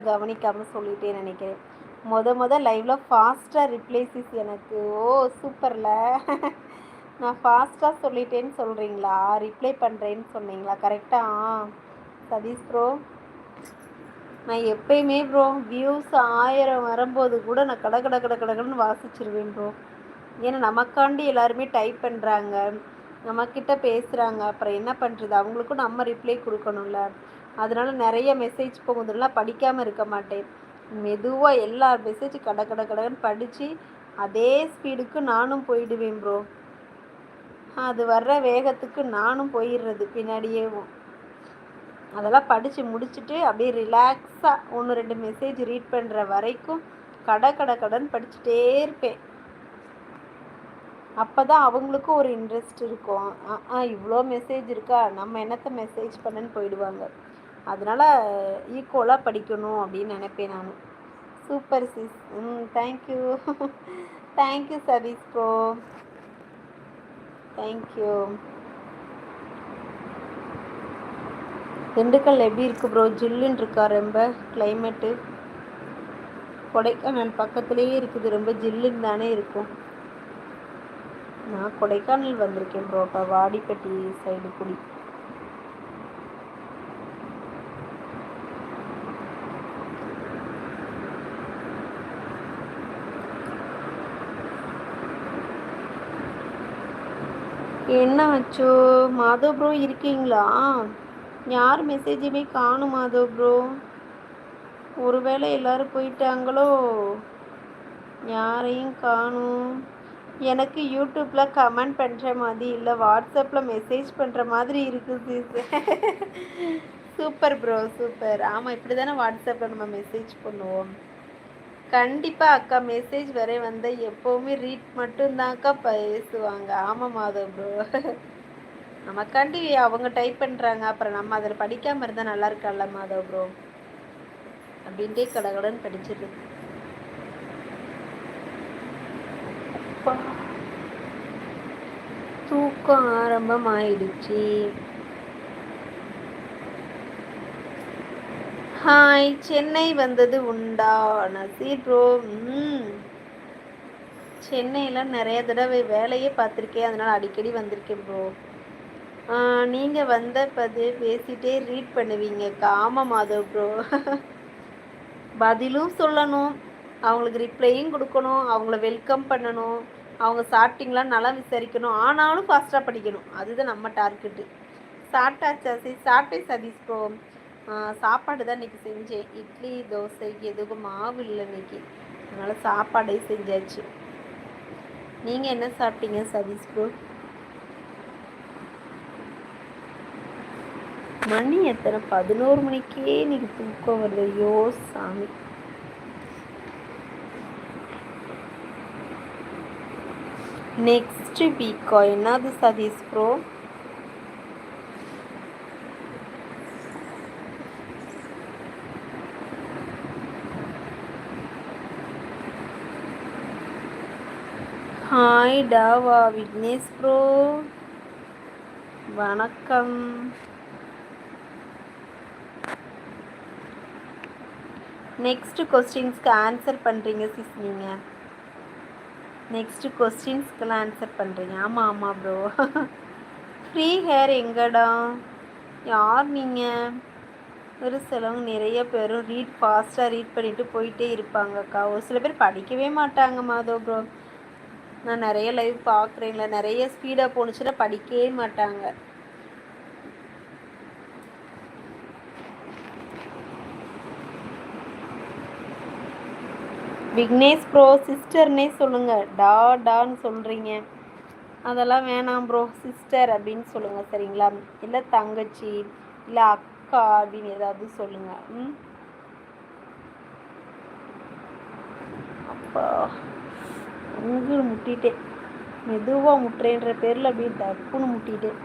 கவனிக்காமல் சொல்லிட்டேன்னு நினைக்கிறேன். மொத லைவில் ஃபாஸ்ட்டாக ரிப்ளைஸிஸ் எனக்கு. ஓ சூப்பரில். நான் ஃபாஸ்ட்டாக சொல்லிட்டேன்னு சொல்கிறீங்களா? ரிப்ளை பண்ணுறேன்னு சொன்னீங்களா? கரெக்டாக சதீஷ் ப்ரோ. நான் எப்பயுமே ப்ரோ வியூஸ் 1000 வரும்போது கூட நான் கடன்னு வாசிச்சிருவேன் ப்ரோ. ஏன்னா நமக்காண்டி எல்லாருமே டைப் பண்ணுறாங்க, நம்மக்கிட்ட பேசுகிறாங்க. அப்புறம் என்ன பண்ணுறது, அவங்களுக்கும் நம்ம ரிப்ளை கொடுக்கணும்ல. அதனால் நிறைய மெசேஜ் போகுதுலாம் படிக்காமல் இருக்க மாட்டேன். மெதுவாக எல்லா மெசேஜ் கடன்னு படித்து அதே ஸ்பீடுக்கு நானும் போயிடுவேன் ப்ரோ. அது வர்ற வேகத்துக்கு நானும் போயிடுறது பின்னாடியேவும். அதெல்லாம் படித்து முடிச்சுட்டு அப்படியே ரிலாக்ஸாக 1-2 மெசேஜ் ரீட் பண்ணுற வரைக்கும் கடன் படிச்சுட்டே இருப்பேன். அப்போ தான் அவங்களுக்கும் ஒரு இன்ட்ரெஸ்ட் இருக்கும். இவ்வளோ மெசேஜ் இருக்கா, நம்ம என்னத்தை மெசேஜ் பண்ணன்னு போயிடுவாங்க. அதனால் ஈக்குவலாக படிக்கணும் அப்படின்னு நினைப்பேன் நான். Super sis. Thank you. Thank you Satish bro. Thank you. Dindigul எப்படி இருக்குது ப்ரோ? ஜில்லுன்னு இருக்கா ரொம்ப கிளைமேட்டு? கொடைக்கானல் பக்கத்துலேயே இருக்குது, ரொம்ப ஜில்லுன்னு தானே இருக்கும். நான் கொடைக்கானல் வந்திருக்கேன் ப்ரோ. அப்போ வாடிப்பட்டி சைடு குடி. என்ன ஆச்சோ மாதவ் ப்ரோ? இருக்கீங்களா? யார் மெசேஜுமே காணும் மாதவ் ப்ரோ. ஒருவேளை எல்லோரும் போயிட்டாங்களோ? யாரையும் காணும். எனக்கு யூடியூப்பில் கமெண்ட் பண்ணுற மாதிரி இல்லை, வாட்ஸ்அப்பில் மெசேஜ் பண்ணுற மாதிரி இருக்குது. Super bro super. ஆமாம், இப்படி தானே வாட்ஸ்அப்பில் நம்ம மெசேஜ் பண்ணுவோம். கண்டிப்பாக அக்கா மெசேஜ் வர வந்தால் எப்போவுமே ரீட் மட்டும்தான்க்கா பேசுவாங்க. ஆமாம் மாதவ் ப்ரோ. நமக்காண்டி அவங்க டைப் பண்ணுறாங்க, அப்புறம் நம்ம அதில் படிக்காமல் இருந்தால் நல்லா இருக்கல்ல மாதவ் ப்ரோ. அப்படின்ட்டே கடகடன்னு படிச்சிருக்கு. தூக்கம் ஆரம்பமாயிடுச்சு. ஹாய், சென்னை வந்தது உண்டா நசீர் ப்ரோ? சென்னையில் நிறைய தடவை வேலையே பார்த்துருக்கேன், அதனால் அடிக்கடி வந்திருக்கேன் ப்ரோ. நீங்கள் வந்த பேசிகிட்டே ரீட் பண்ணுவீங்கக்கா. ஆமாம் மாதவ் ப்ரோ. பதிலும் சொல்லணும், அவங்களுக்கு ரிப்ளையும் கொடுக்கணும், அவங்கள வெல்கம் பண்ணணும், அவங்க சாப்பிட்டீங்களா நல்லா விசாரிக்கணும். ஆனாலும் ஃபாஸ்ட்டாக படிக்கணும், அதுதான் நம்ம டார்கெட்டு. சாப்பிட்டாச்சா சாப்பிட்டேன் சதீஷ் ப்ரோ. சாப்பாடு தான் இன்றைக்கி செஞ்சேன். இட்லி தோசைக்கு எதுவும் மாவு இல்லை இன்றைக்கி, அதனால் சாப்பாடே செஞ்சாச்சு. நீங்கள் என்ன சாப்பிட்டீங்க சதீஷ் ப்ரோ? மணி எத்தனை? 11 மணிக்கே இன்னைக்கு தூக்கம் வருது. ஐயோ சாமி. நெக்ஸ்ட் வீக்கா? என்னது சதீஷ் ப்ரோ? ஹாய் டாவா விக்னேஷ் ப்ரோ, வணக்கம். நெக்ஸ்ட் கொஸ்டின்ஸ்க்கு ஆன்சர் பண்ணுறீங்க சிஸ். நீங்கள் நெக்ஸ்ட் கொஸ்டின்ஸ்க்கெல்லாம் ஆன்சர் பண்ணுறீங்க. ஆமாம் ப்ரோ. ஃப்ரீ ஹேர் எங்கடா? யார் நீங்கள்? ஒரு சிலவங்க நிறைய பேரும் ஃபாஸ்ட்டாக ரீட் பண்ணிவிட்டு போயிட்டே இருப்பாங்கக்கா. ஒரு சில பேர் படிக்கவே மாட்டாங்க மாதவ் ப்ரோ. நான் நிறைய லைவ் பார்க்குறேங்களா, நிறைய ஸ்பீடாக போணுச்சுன்னா படிக்கவே மாட்டாங்க. விக்னேஷ் ப்ரோ சிஸ்டர்னே சொல்லுங்கள். டான்னு சொல்கிறீங்க, அதெல்லாம் வேணாம் ப்ரோ. சிஸ்டர் அப்படின்னு சொல்லுங்கள் சரிங்களா? இல்லை தங்கச்சி, இல்லை அக்கா அப்படின்னு ஏதாவது சொல்லுங்கள். அப்பா அங்கு முட்டிட்டேன், மெதுவாக முட்டுறேன்ற பேரில் அப்படியே தப்புன்னு முட்டிட்டேன்.